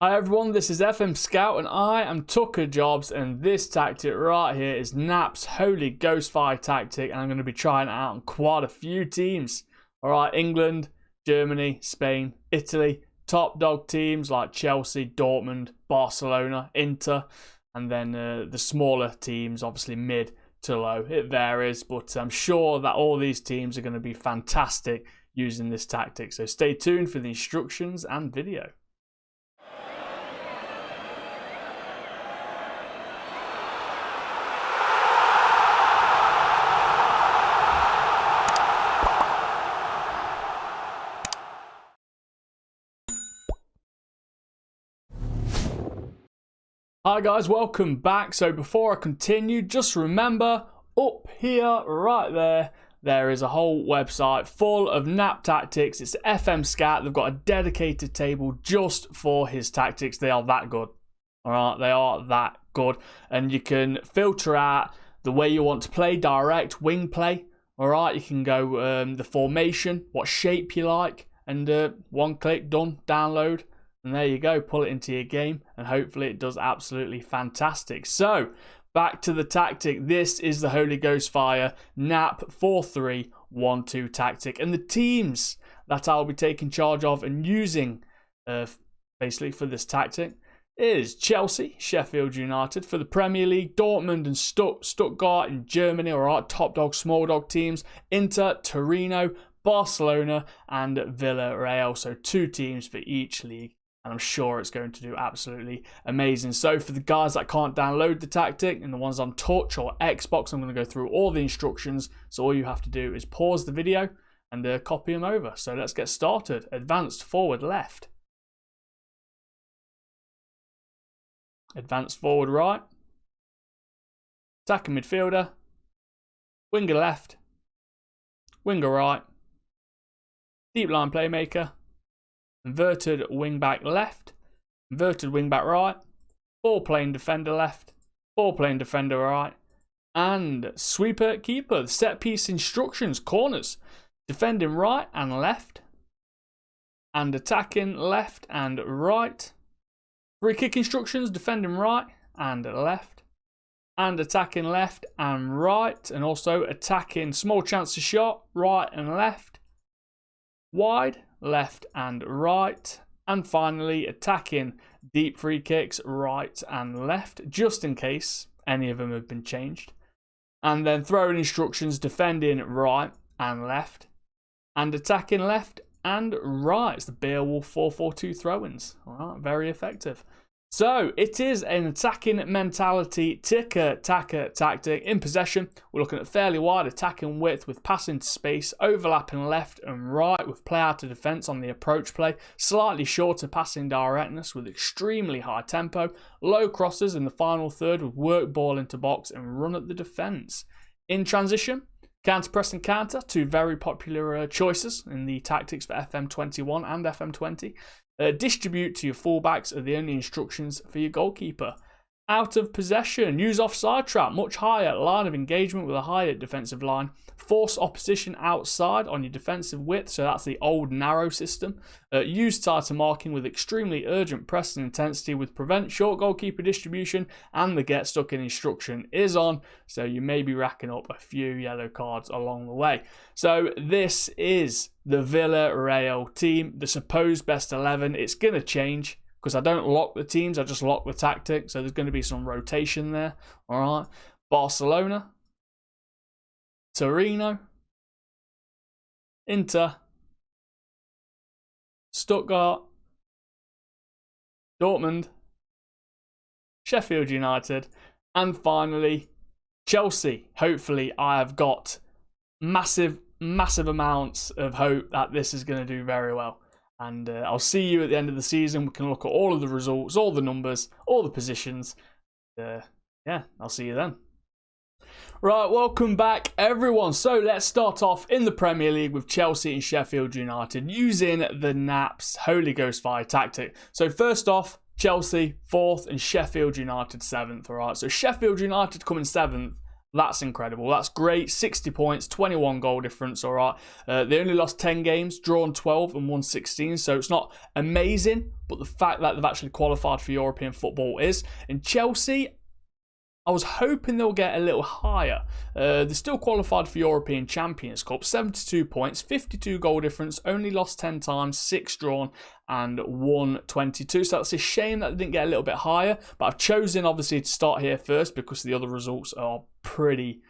Hi everyone, this is FMSCOUT and I am Tucker Jobs, and this tactic right here is Knap's Holy Ghost Fire tactic, and I'm going to be trying it out on quite a few teams. Alright, England, Germany, Spain, Italy, top dog teams like Chelsea, Dortmund, Barcelona, Inter, and then the smaller teams, obviously mid to low. It varies, but I'm sure that all these teams are going to be fantastic using this tactic. So stay tuned for the instructions and video. Hi guys, welcome back. So before I continue, just remember up here, right there is a whole website full of Knap tactics. It's FMSCOUT. They've got a dedicated table just for his tactics. They are that good. All right, they are that good. And you can filter out the way you want to play, direct, wing play. All right, you can go the formation, what shape you like, and one click, done, download. And there you go, pull it into your game, and hopefully it does absolutely fantastic. So, back to the tactic. This is the Holy Ghost Fire Knap 4-3-1-2 tactic. And the teams that I'll be taking charge of and using basically for this tactic is Chelsea, Sheffield United. For the Premier League, Dortmund and Stuttgart in Germany, alright, top dog, small dog teams. Inter, Torino, Barcelona, and Villarreal. So 2 teams for each league. And I'm sure it's going to do absolutely amazing. So for the guys that can't download the tactic and the ones on touch or Xbox, I'm going to go through all the instructions. So all you have to do is pause the video and copy them over. So let's get started. Advanced forward left. Advanced forward right. Attacking midfielder. Winger left. Winger right. Deep line playmaker. Inverted wing back left, inverted wing back right, ball playing defender left, ball playing defender right, and sweeper keeper. Set piece instructions, corners, defending right and left, and attacking left and right. Free kick instructions, defending right and left, and attacking left and right, and also attacking small chance of shot, right and left, wide, left and right, and finally attacking deep free kicks right and left, just in case any of them have been changed. And then throwing instructions, defending right and left, and attacking left and right. It's the Beowulf 4-4-2 throw-ins. All right, very effective. So it is an attacking mentality, ticker-tacker tactic. In possession, we're looking at fairly wide attacking width with passing to space, overlapping left and right with play out of defence on the approach play, slightly shorter passing directness with extremely high tempo, low crosses in the final third with work ball into box and run at the defence. In transition, counter press and counter, 2 very popular choices in the tactics for FM21 and FM20. Distribute to your fullbacks are the only instructions for your goalkeeper. Out of possession, use offside trap, much higher line of engagement with a higher defensive line. Force opposition outside on your defensive width, so that's the old narrow system. Use tighter marking with extremely urgent press and intensity with prevent short goalkeeper distribution, and the get stuck in instruction is on, so you may be racking up a few yellow cards along the way. So this is the Villarreal team, the supposed best 11. It's going to change, because I don't lock the teams, I just lock the tactic. So there's going to be some rotation there. All right. Barcelona, Torino, Inter, Stuttgart, Dortmund, Sheffield United, and finally Chelsea. Hopefully I have got massive amounts of hope that this is going to do very well. And I'll see you at the end of the season. We can look at all of the results, all the numbers, all the positions. Yeah, I'll see you then. Right, welcome back everyone. So let's start off in the Premier League with Chelsea and Sheffield United using the Knap's Holy Ghost Fire tactic. So first off, Chelsea 4th and Sheffield United 7th. All right, so Sheffield United coming 7th That's incredible. That's great. 60 points, 21 goal difference, all right. They only lost 10 games, drawn 12 and won 16, so it's not amazing, but the fact that they've actually qualified for European football is. And Chelsea, I was hoping they'll get a little higher. They're still qualified for European Champions Cup. 72 points, 52 goal difference, only lost 10 times, 6 drawn and won 22. So that's a shame that they didn't get a little bit higher. But I've chosen, obviously, to start here first because the other results are pretty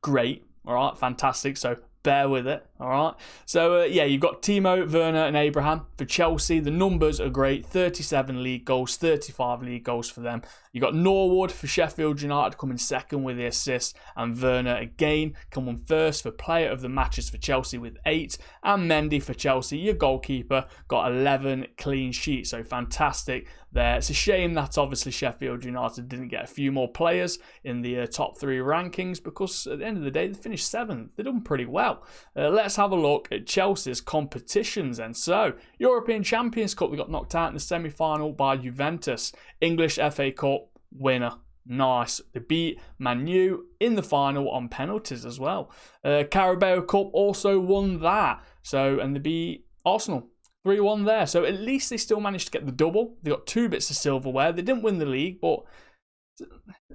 great. All right, fantastic. So bear with it, all right? So, yeah, you've got Timo, Werner and Abraham for Chelsea. The numbers are great. 37 league goals, 35 league goals for them. You've got Norwood for Sheffield United coming second with the assist. And Werner, again, coming first for player of the matches for Chelsea with 8. And Mendy for Chelsea, your goalkeeper, got 11 clean sheets. So, fantastic there. It's a shame that, obviously, Sheffield United didn't get a few more players in the top 3 rankings because, at the end of the day, they finished 7th. They've done pretty well. Let's have a look at Chelsea's competitions then. So, European Champions Cup, they got knocked out in the semi-final by Juventus. English FA Cup winner. Nice. They beat Man U in the final on penalties as well. Carabao Cup also won that. So, and they beat Arsenal 3-1 there. So, at least they still managed to get the double. They got 2 bits of silverware. They didn't win the league, but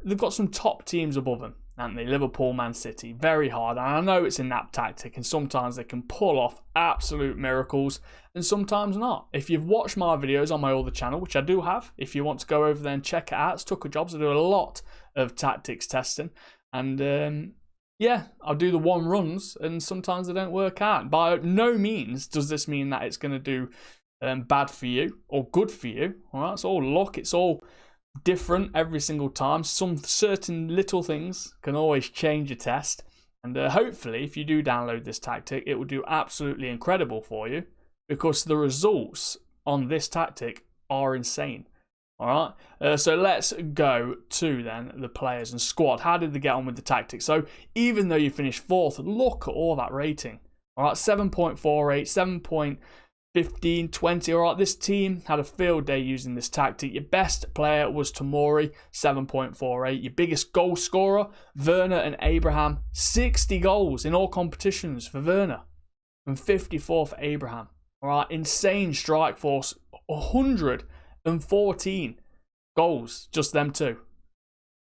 they've got some top teams above them. And they Liverpool, Man City, very hard. And I know it's a Knap tactic, and sometimes they can pull off absolute miracles, and sometimes not. If you've watched my videos on my other channel, which I do have, if you want to go over there and check it out, it's Tucker Jobs. I do a lot of tactics testing, and yeah, I'll do the 1 runs, and sometimes they don't work out. By no means does this mean that it's going to do bad for you or good for you. All right, it's all luck. It's all different every single time. Some certain little things can always change a test, and hopefully if you do download this tactic, it will do absolutely incredible for you because the results on this tactic are insane. All right, so let's go to then the players and squad. How did they get on with the tactic? So even though you finished 4th, look at all that rating. All right, 7.48, 7.15, 20. All right, this team had a field day using this tactic. Your best player was Tomori, 7.48. Your biggest goal scorer, Werner and Abraham, 60 goals in all competitions for Werner and 54 for Abraham. All right, insane strike force, 114 goals, just them 2.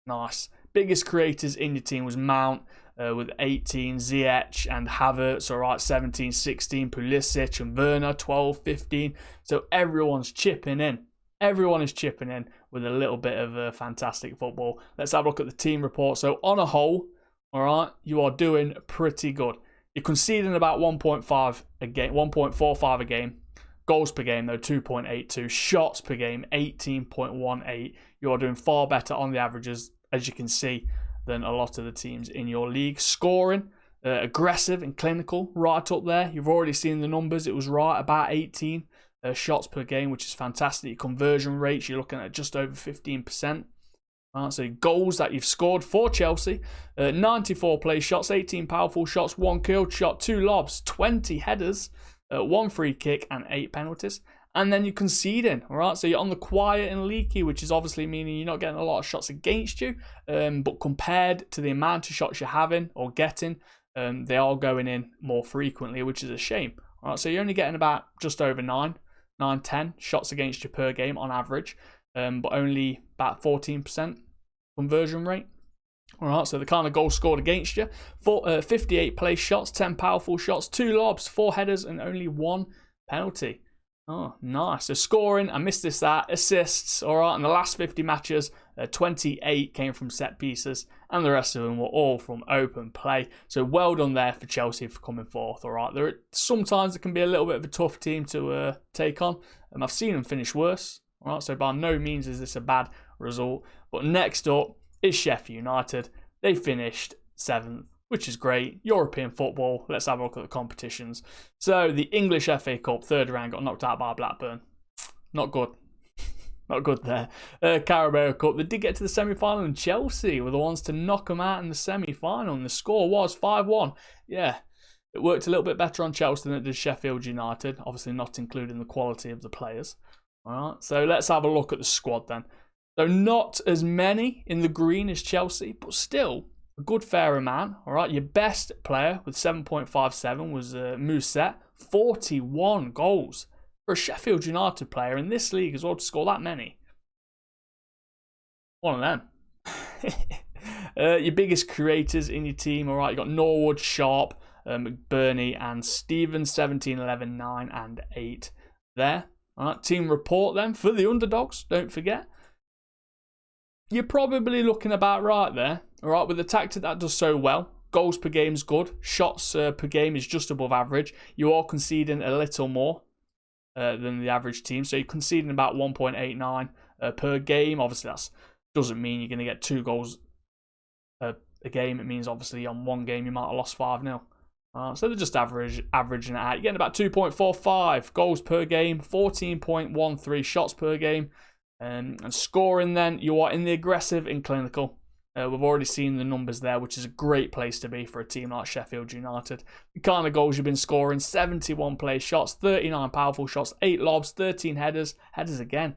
Nice. Biggest creators in your team was Mount, with 18, Ziyech and Havertz, all right, 17, 16, Pulisic and Werner, 12, 15. So everyone's chipping in. Everyone is chipping in with a little bit of fantastic football. Let's have a look at the team report. So on a whole, all right, you are doing pretty good. You're conceding about 1.5 a game, 1.45 a game. Goals per game, though, 2.82. Shots per game, 18.18. You are doing far better on the averages, as you can see, than a lot of the teams in your league. Scoring, aggressive and clinical, right up there. You've already seen the numbers. It was right about 18 shots per game, which is fantastic. Your conversion rates, you're looking at just over 15%. So goals that you've scored for Chelsea, 94 play shots, 18 powerful shots, 1 killed shot, 2 lobs, 20 headers, 1 free kick and 8 penalties. And then you're conceding, all right? So you're on the quiet and leaky, which is obviously meaning you're not getting a lot of shots against you. But compared to the amount of shots you're having or getting, they are going in more frequently, which is a shame. All right, so you're only getting about just over 10 shots against you per game on average, but only about 14% conversion rate. All right, so the kind of goals scored against you, 58 place shots, 10 powerful shots, 2 lobs, 4 headers, and only 1 penalty. Oh, nice. So scoring, I missed that. Assists, all right. In the last 50 matches, 28 came from set pieces, and the rest of them were all from open play. So well done there for Chelsea for coming 4th, all right. Sometimes it can be a little bit of a tough team to take on, and I've seen them finish worse, all right. So by no means is this a bad result. But next up is Sheffield United. They finished 7th. Which is great. European football. Let's have a look at the competitions. So the English FA Cup, 3rd round, got knocked out by Blackburn. Not good. Not good there. Carabao Cup, they did get to the semi-final, and Chelsea were the ones to knock them out in the semi-final, and the score was 5-1. Yeah, it worked a little bit better on Chelsea than it did Sheffield United, obviously not including the quality of the players. All right, so let's have a look at the squad then. So not as many in the green as Chelsea, but still a good fair amount. All right, your best player with 7.57 was Muset, 41 goals for a Sheffield United player in this league as well to score that many. One of them. Your biggest creators in your team, all right, you got Norwood, Sharp, McBurney, and Stevens, 17, 11, 9, and 8 there. All right, team report then for the underdogs, don't forget. You're probably looking about right there, all right, with the tactic that does so well. Goals per game is good. Shots per game is just above average. You are conceding a little more than the average team. So you're conceding about 1.89 per game. Obviously, that doesn't mean you're going to get 2 goals a game. It means, obviously, on one game you might have lost 5-0. So they're just averaging it out. You're getting about 2.45 goals per game, 14.13 shots per game. And scoring then, you are in the aggressive and clinical. We've already seen the numbers there, which is a great place to be for a team like Sheffield United. The kind of goals you've been scoring: 71 play shots, 39 powerful shots, 8 lobs, 13 headers again.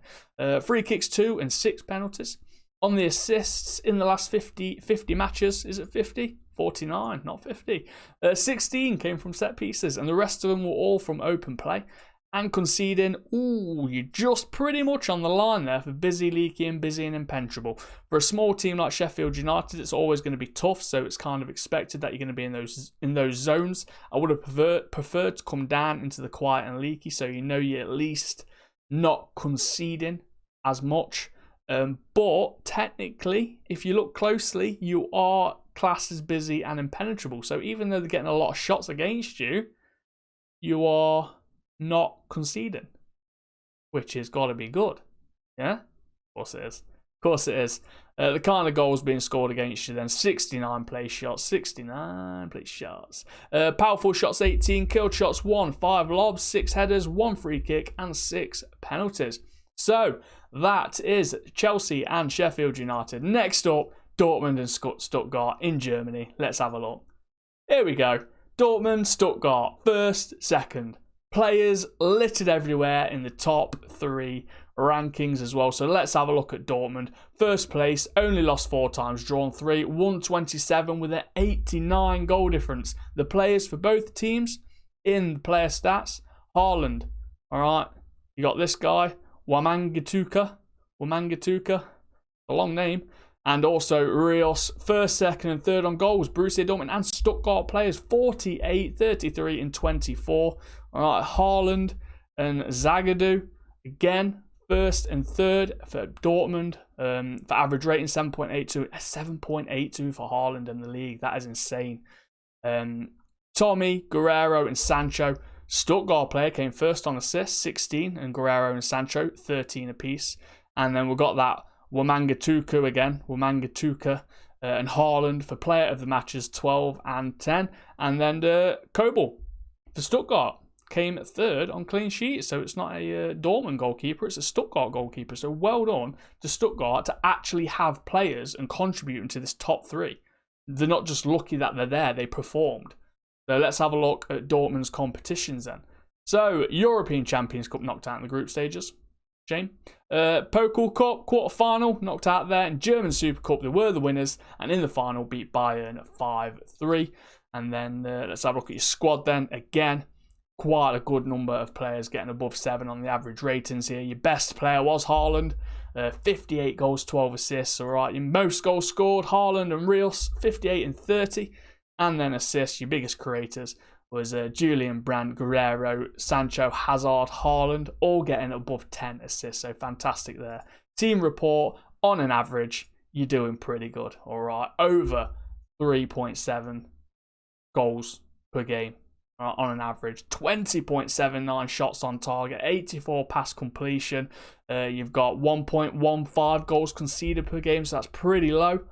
Free kicks 2 and 6 penalties. On the assists in the last 50 matches, is it 50? 49, not 50. 16 came from set pieces, and the rest of them were all from open play. And conceding, you're just pretty much on the line there for busy, leaky, and busy and impenetrable. For a small team like Sheffield United, it's always going to be tough, so it's kind of expected that you're going to be in those zones. I would have preferred to come down into the quiet and leaky, so you know you're at least not conceding as much. But technically, if you look closely, you are classed as busy and impenetrable. So even though they're getting a lot of shots against you, you are not conceding, which has got to be good. Yeah? Of course it is. Of course it is. The kind of goals being scored against you then: 69 play shots, 69 play shots. Powerful shots 18, killed shots 1, 5 lobs, 6 headers, 1 free kick, and 6 penalties. So that is Chelsea and Sheffield United. Next up, Dortmund and Stuttgart in Germany. Let's have a look. Here we go. Dortmund, Stuttgart, first, second. Players littered everywhere in the top 3 rankings as well. So let's have a look at Dortmund. First place, only lost 4 times, drawn 3, won 27 with an 89 goal difference. The players for both teams in the player stats: Haaland, all right, you got this guy, Wamangituka, a long name, and also Rios, first, second, and third on goals. Borussia Dortmund and Stuttgart players, 48, 33, and 24. All right, Haaland and Zagadou, again, first and third for Dortmund. For average rating, 7.82. 7.82 for Haaland in the league. That is insane. Tommy, Guerrero, and Sancho. Stuttgart player came first on assists, 16, and Guerrero and Sancho, 13 apiece. And then we've got that Wamangituka again, and Haaland for player of the matches, 12 and 10. And then Kobel for Stuttgart came third on clean sheet. So it's not a Dortmund goalkeeper, it's a Stuttgart goalkeeper. So well done to Stuttgart to actually have players and contributing to this top 3. They're not just lucky that they're there, they performed. So let's have a look at Dortmund's competitions then. So European Champions Cup knocked out in the group stages. Shame. Pokal Cup quarter-final knocked out there. And German Super Cup, they were the winners. And in the final beat Bayern 5-3. And then let's have a look at your squad then. Again, quite a good number of players getting above 7 on the average ratings here. Your best player was Haaland. 58 goals, 12 assists. All right. Your most goals scored, Haaland and Rios, 58 and 30. And then assists, your biggest creators was Julian Brandt, Guerrero, Sancho, Hazard, Haaland, all getting above 10 assists. So fantastic there. Team report, on an average, you're doing pretty good. All right, over 3.7 goals per game on an average. 20.79 shots on target, 84 pass completion. You've got 1.15 goals conceded per game, so that's pretty low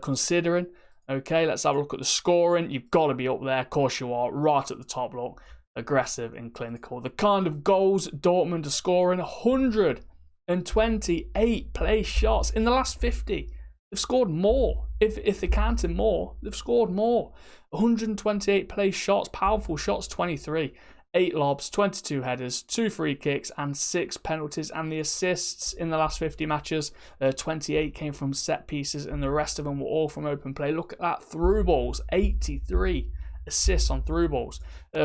considering. Okay, let's have a look at the scoring. You've got to be up there. Of course you are. Right at the top, look. Aggressive and clinical. The kind of goals Dortmund are scoring: 128 play shots in the last 50. They've scored more. If they're counting more, they've scored more. 128 play shots, powerful shots, 23. 8 lobs, 22 headers, 2 free kicks, and 6 penalties. And the assists in the last 50 matches, 28 came from set pieces, and the rest of them were all from open play. Look at that, through balls, 83 assists on through balls.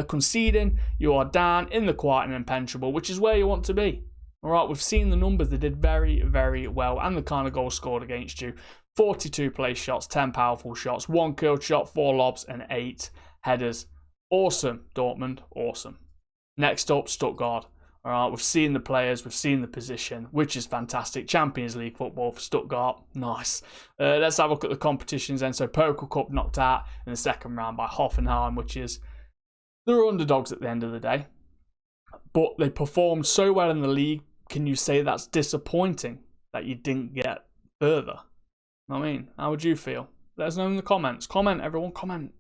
Conceding, you are down in the quiet and impenetrable, which is where you want to be. All right, we've seen the numbers. They did very, very well, and the kind of goals scored against you. 42 place shots, 10 powerful shots, 1 killed shot, 4 lobs, and 8 headers. Awesome, Dortmund, awesome. Next up, Stuttgart. All right, we've seen the players, we've seen the position, which is fantastic. Champions League football for Stuttgart, nice. Let's have a look at the competitions then. So Pokal Cup knocked out in the second round by Hoffenheim, which is, they're underdogs at the end of the day. But they performed so well in the league. Can you say that's disappointing that you didn't get further? I mean, how would you feel? Let us know in the comments. Comment, everyone, comment.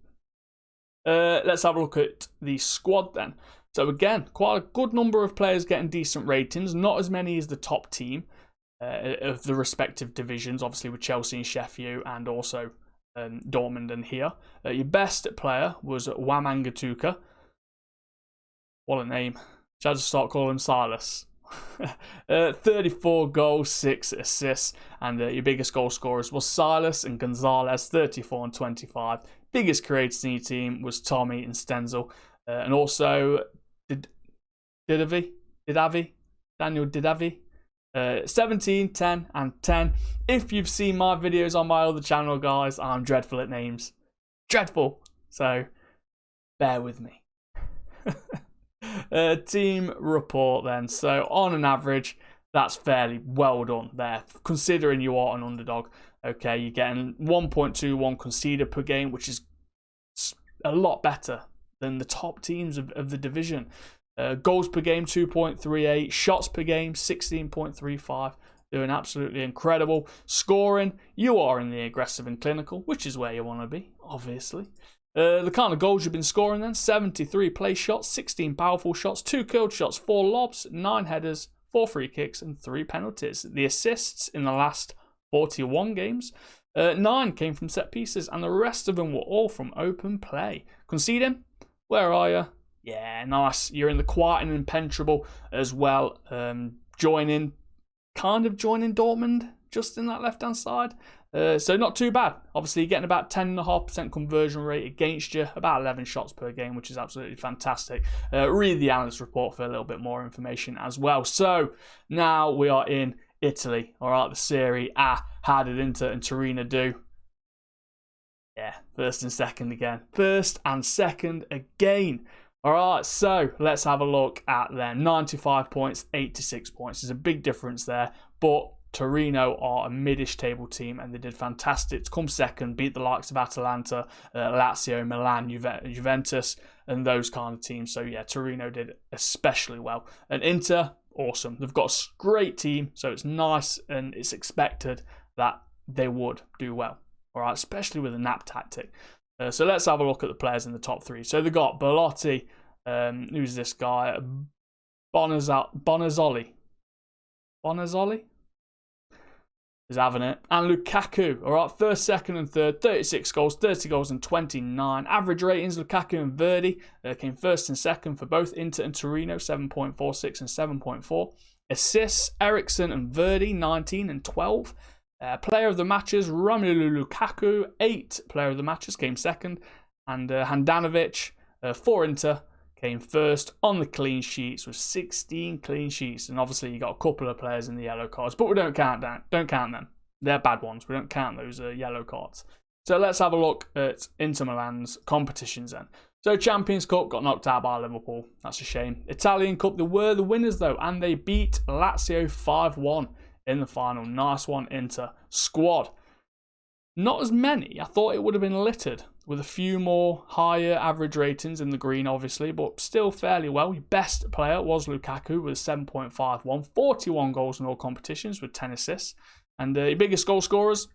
Let's have a look at the squad then. So again, quite a good number of players getting decent ratings. Not as many as the top team of the respective divisions, obviously with Chelsea and Sheffield, and also Dortmund and here. Your best player was Wamangituka. What a name. Should I just start calling him Silas? 34 goals, 6 assists, and your biggest goal scorers was Silas and Gonzalez, 34 and 25. Biggest creators in your team was Tommy and Stenzel, and also Daniel Didavi, 17, 10, and 10. If you've seen my videos on my other channel, guys, I'm dreadful at names. Dreadful. So, bear with me. Team report then. So, on an average, that's fairly well done there, considering you are an underdog. Okay, you're getting 1.21 conceded per game, which is a lot better than the top teams of the division. Goals per game, 2.38. Shots per game, 16.35. Doing absolutely incredible. Scoring, you are in the aggressive and clinical, which is where you want to be, obviously. The kind of goals you've been scoring then, 73 place shots, 16 powerful shots, 2 killed shots, 4 lobs, 9 headers, 4 free kicks, and 3 penalties. The assists in the last 41 games, 9 came from set pieces, and the rest of them were all from open play. Conceding, where are you? Yeah, nice. You're in the quiet and impenetrable as well. Joining Dortmund just in that left-hand side. So not too bad. Obviously, you're getting about 10.5% conversion rate against you, about 11 shots per game, which is absolutely fantastic. Read the analyst report for a little bit more information as well. So now we are in Italy. All right, the Serie A. How did Inter and Torino do? Yeah, first and second again. First and second again. All right, so let's have a look at them. 95 points, 86 points. There's a big difference there, but Torino are a mid-ish table team, and they did fantastic to come second, beat the likes of Atalanta, Lazio, Milan, Juventus, and those kind of teams. So yeah, Torino did especially well. And Inter, awesome. They've got a great team, so it's nice and it's expected that they would do well. All right, especially with a Knap tactic. So let's have a look at the players in the top 3. So they've got Belotti, who's this guy? Bonazzoli is having it. And Lukaku, all right, first, second, and third, 36 goals, 30 goals, and 29. Average ratings, Lukaku and Verdi came first and second for both Inter and Torino, 7.46 and 7.4. Assists, Eriksen and Verdi, 19 and 12. Player of the matches, Romelu Lukaku, 8 player of the matches, came second. And Handanovic, for Inter, came first on the clean sheets with 16 clean sheets. And obviously you got a couple of players in the yellow cards, but we don't count them. They're bad ones. We don't count those yellow cards. So let's have a look at Inter Milan's competitions then. So Champions Cup got knocked out by Liverpool. That's a shame. Italian Cup, they were the winners though, and they beat Lazio 5-1 in the final. Nice one, Inter. Squad, not as many. I thought it would have been littered with a few more higher average ratings in the green, obviously, but still fairly well. Your best player was Lukaku with 7.51, 41 goals in all competitions with 10 assists. And your biggest goal scorers,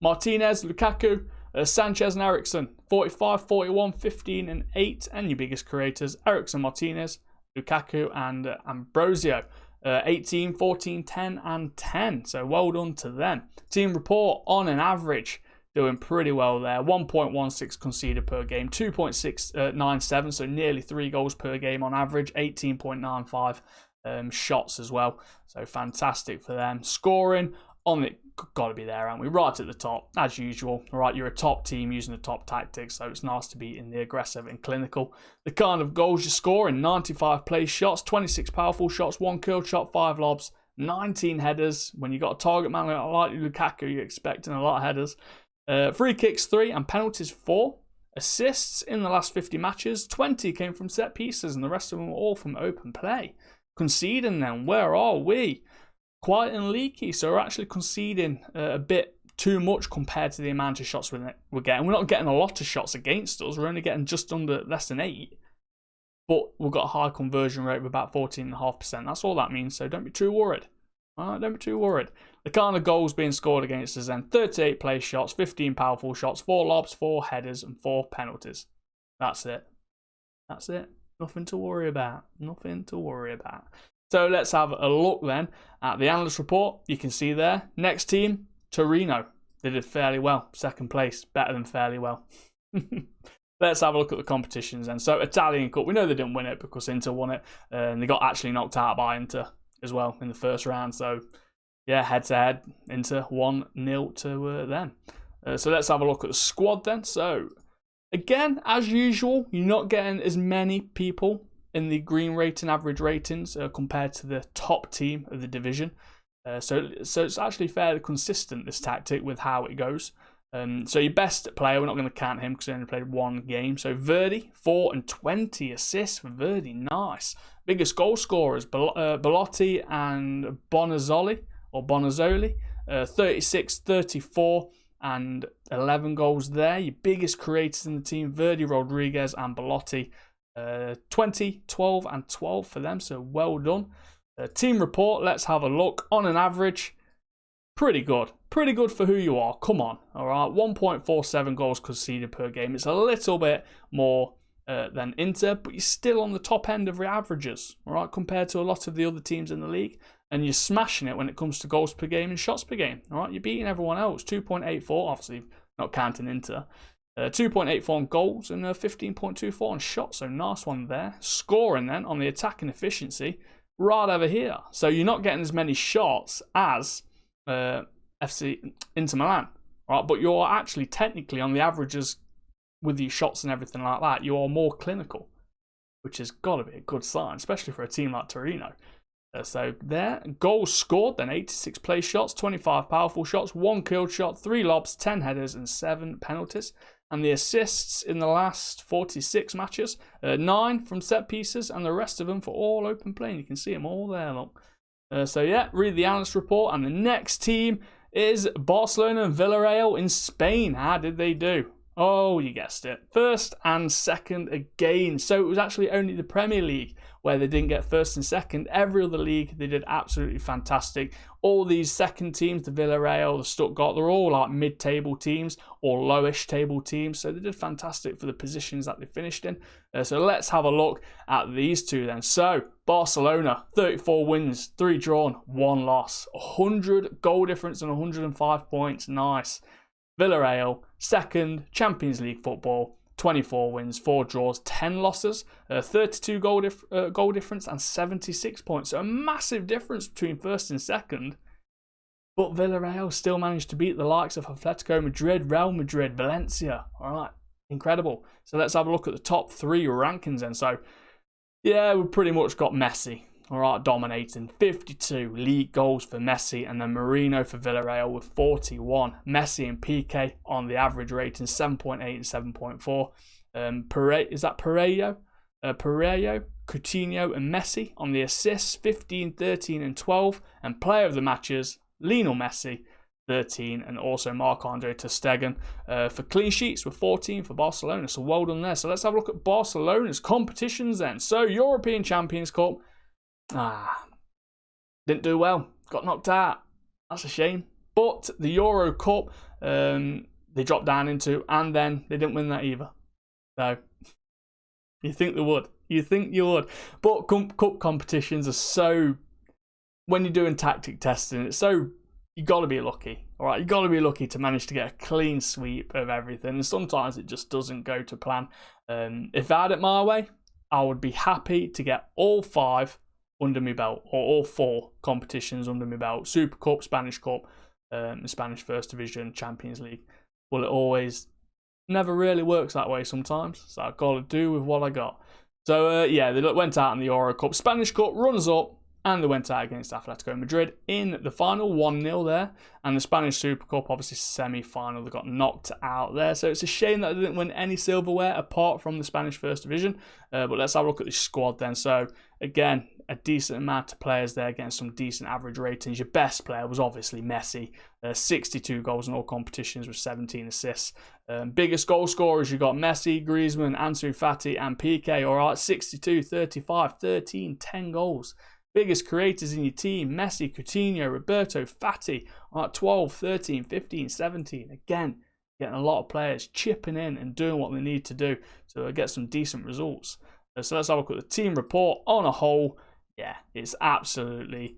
Martinez, Lukaku, Sanchez and Eriksen, 45, 41, 15 and 8. And your biggest creators, Eriksen, Martinez, Lukaku and Ambrosio, 18, 14, 10 and 10. So well done to them. Team report, on an average, doing pretty well there. 1.16 conceded per game, 2.697, so nearly 3 goals per game on average, 18.95 shots as well. So fantastic for them. Scoring on it, got to be there, aren't we? Right at the top, as usual. All right, you're a top team using the top tactics, so it's nice to be in the aggressive and clinical. The kind of goals you score in 95 place shots, 26 powerful shots, 1 curled shot, 5 lobs, 19 headers. When you got a target man like Lukaku, you're expecting a lot of headers. Free kicks 3 and penalties 4. Assists in the last 50 matches, 20 came from set pieces, and the rest of them were all from open play. Conceding then, where are we? Quiet and leaky, so we're actually conceding a bit too much compared to the amount of shots we're getting. We're not getting a lot of shots against us. We're only getting just under less than 8. But we've got a high conversion rate of about 14.5%. That's all that means, so don't be too worried. All right, don't be too worried. The kind of goals being scored against us then, 38 place shots, 15 powerful shots, 4 lobs, 4 headers, and 4 penalties. That's it. That's it. Nothing to worry about. Nothing to worry about. So let's have a look then at the analyst report. You can see there, next team, Torino. They did fairly well. 2nd place, better than fairly well. Let's have a look at the competitions then. So Italian Cup, we know they didn't win it because Inter won it. And they got actually knocked out by Inter as well in the first round. So yeah, head to head, Inter 1-0 to them. So let's have a look at the squad then. So again, as usual, you're not getting as many people in the green rating, average ratings, compared to the top team of the division. So it's actually fairly consistent, this tactic, with how it goes. So your best player, we're not going to count him because he only played 1 game. So Verdi, 4 and 20 assists for Verdi, nice. Biggest goal scorers, Belotti and Bonazzoli, 36, 34 and 11 goals there. Your biggest creators in the team, Verdi, Rodriguez and Belotti. 20, 12 and 12 for them, so well done. Team report, let's have a look. On an average, pretty good for who you are. Come on, all right. 1.47 goals conceded per game. It's a little bit more than Inter, but you're still on the top end of your averages, all right, compared to a lot of the other teams in the league. And you're smashing it when it comes to goals per game and shots per game, all right. You're beating everyone else. 2.84, obviously not counting Inter. 2.84 on goals and 15.24 on shots, so nice one there. Scoring then on the attacking efficiency, right over here. So you're not getting as many shots as FC Inter Milan, right? But you're actually technically on the averages with your shots and everything like that. You are more clinical, which has got to be a good sign, especially for a team like Torino. So there, goals scored then, 86 place shots, 25 powerful shots, 1 killed shot, 3 lobs, 10 headers and 7 penalties. And the assists in the last 46 matches, 9 from set pieces and the rest of them for all open play. And you can see them all there, look. So yeah, read the analyst report. And the next team is Barcelona and Villarreal in Spain. How did they do? Oh, you guessed it. 1st and 2nd again. So it was actually only the Premier League where they didn't get 1st and 2nd. Every other league, they did absolutely fantastic. All these 2nd teams, the Villarreal, the Stuttgart, they're all like mid-table teams or lowish table teams. So they did fantastic for the positions that they finished in. So let's have a look at these two then. So Barcelona, 34 wins, 3 drawn, 1 loss. 100 goal difference and 105 points. Nice. Villarreal, 2nd, Champions League football, 24 wins, 4 draws, 10 losses, 32 goal difference and 76 points. So a massive difference between 1st and 2nd. But Villarreal still managed to beat the likes of Atletico Madrid, Real Madrid, Valencia. All right, incredible. So let's have a look at the top 3 rankings then. So yeah, we pretty much got Messi. All right, dominating. 52 league goals for Messi, and then Marino for Villarreal with 41. Messi and PK on the average rating 7.8 and 7.4. Is that Pereiro? Coutinho and Messi on the assists 15, 13 and 12. And player of the matches, Lionel Messi, 13, and also Marc-Andre ter Stegen for clean sheets with 14 for Barcelona. So well done there. So let's have a look at Barcelona's competitions then. So European Champions Cup. Didn't do well. Got knocked out. That's a shame. But the Euro Cup, they dropped down into, and then they didn't win that either. So you think they would. You think you would. But cup competitions are so, when you're doing tactic testing, it's so you got to be lucky. All right, you got to be lucky to manage to get a clean sweep of everything. And sometimes it just doesn't go to plan. If I had it my way, I would be happy to get all 5 under my belt, or all 4 competitions under my belt: Super Cup, Spanish Cup, Spanish First Division, Champions League. Well, it always never really works that way sometimes. So I've got to do with what I got. So yeah, they went out in the Euro Cup. Spanish Cup runs up, and they went out against Atletico Madrid in the final, 1-0 there. And the Spanish Super Cup, obviously semi-final, they got knocked out there. So it's a shame that they didn't win any silverware apart from the Spanish First Division. But let's have a look at the squad then. So again, a decent amount of players there getting some decent average ratings. Your best player was obviously Messi. 62 goals in all competitions with 17 assists. Biggest goal scorers, you got Messi, Griezmann, Ansu Fati and Piqué. All right, 62, 35, 13, 10 goals. Biggest creators in your team: Messi, Coutinho, Roberto, Fati. All right, 12, 13, 15, 17. Again, getting a lot of players chipping in and doing what they need to do to get some decent results. So let's have a look at the team report. On a whole, yeah, it's absolutely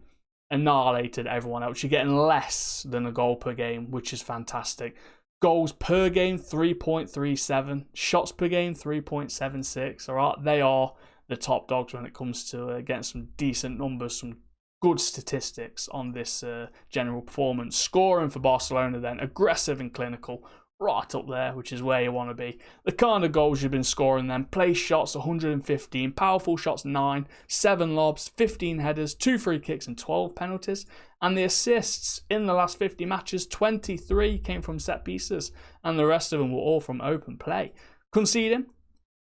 annihilated everyone else. You're getting less than a goal per game, which is fantastic. Goals per game, 3.37. Shots per game, 3.76. All right, they are the top dogs when it comes to getting some decent numbers, some good statistics on this general performance. Scoring for Barcelona then, aggressive and clinical, right up there, which is where you want to be. The kind of goals you've been scoring then: place shots 115, powerful shots 9, 7 lobs, 15 headers, 2 free kicks and 12 penalties. And the assists in the last 50 matches, 23 came from set pieces, and the rest of them were all from open play. Conceding,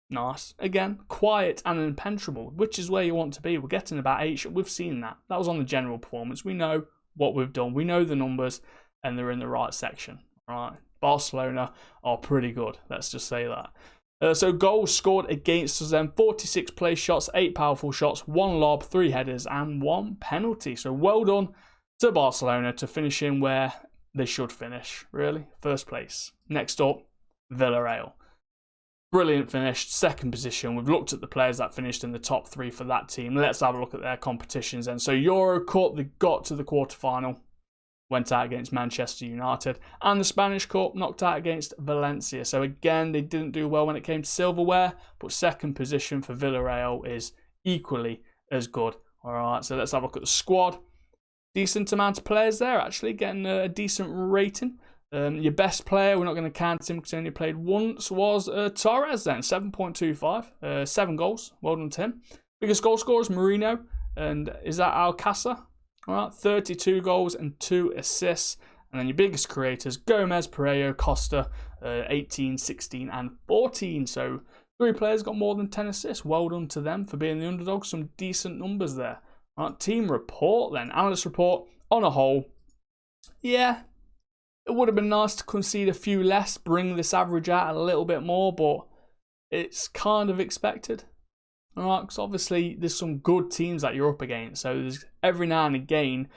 nice. Again, quiet and impenetrable, which is where you want to be. We're getting about 8. We've seen that. That was on the general performance. We know what we've done. We know the numbers, and they're in the right section. All right. Barcelona are pretty good. Let's just say that. So goals scored against us then: 46 place shots, 8 powerful shots, 1 lob, 3 headers, and 1 penalty. So well done to Barcelona to finish in where they should finish, really. First place. Next up, Villarreal. Brilliant finish, 2nd position. We've looked at the players that finished in the top 3 for that team. Let's have a look at their competitions then. So Euro Cup, they got to the quarterfinal, went out against Manchester United. And the Spanish Cup, knocked out against Valencia. So again, they didn't do well when it came to silverware, but 2nd position for Villarreal is equally as good. All right, so let's have a look at the squad. Decent amount of players there, actually, getting a decent rating. Your best player, we're not going to count him because he only played once, was Torres then, 7.25, 7 goals, well done to him. Biggest goal scorers, Marino, and is that Alcácer? All right, 32 goals and 2 assists. And then your biggest creators, Gomez, Pereiro, Costa, 18, 16 and 14. So 3 players got more than 10 assists. Well done to them for being the underdog. Some decent numbers there. All right, team report then, analyst report. On a whole, yeah, it would have been nice to concede a few less, bring this average out a little bit more, but it's kind of expected. All right, because obviously there's some good teams that you're up against. So there's every now and again,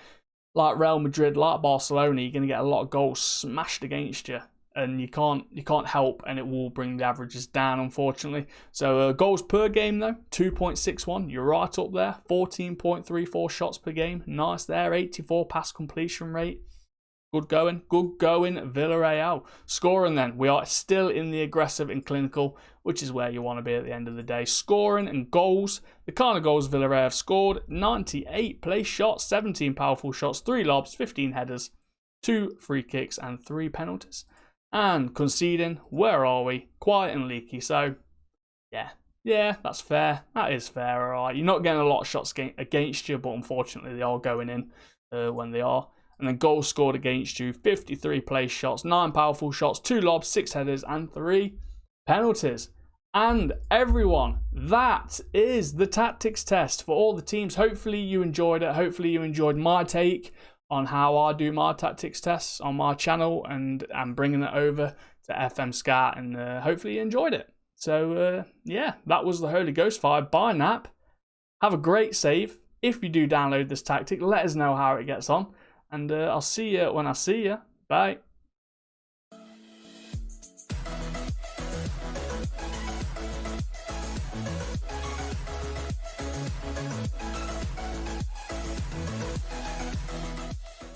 like Real Madrid, like Barcelona, you're going to get a lot of goals smashed against you, and you can't help, and it will bring the averages down, unfortunately. So goals per game though, 2.61. You're right up there. 14.34 shots per game. Nice there. 84 pass completion rate. Good going, Villarreal. Scoring then, we are still in the aggressive and clinical, which is where you want to be at the end of the day. Scoring and goals, the kind of goals Villarreal have scored: 98 place shots, 17 powerful shots, 3 lobs, 15 headers, 2 free kicks and 3 penalties. And conceding, where are we? Quiet and leaky. So, yeah, that's fair. That is fair, all right. You're not getting a lot of shots against you, but unfortunately they are going in when they are. And then goals scored against you: 53 place shots, 9 powerful shots, 2 lobs, 6 headers, and 3 penalties. And everyone, that is the tactics test for all the teams. Hopefully you enjoyed it. Hopefully you enjoyed my take on how I do my tactics tests on my channel, and I'm bringing it over to FMSCOUT, and hopefully you enjoyed it. So yeah, that was the Holy Ghost Fire by Knap. Have a great save. If you do download this tactic, let us know how it gets on. And I'll see you when I see you. Bye.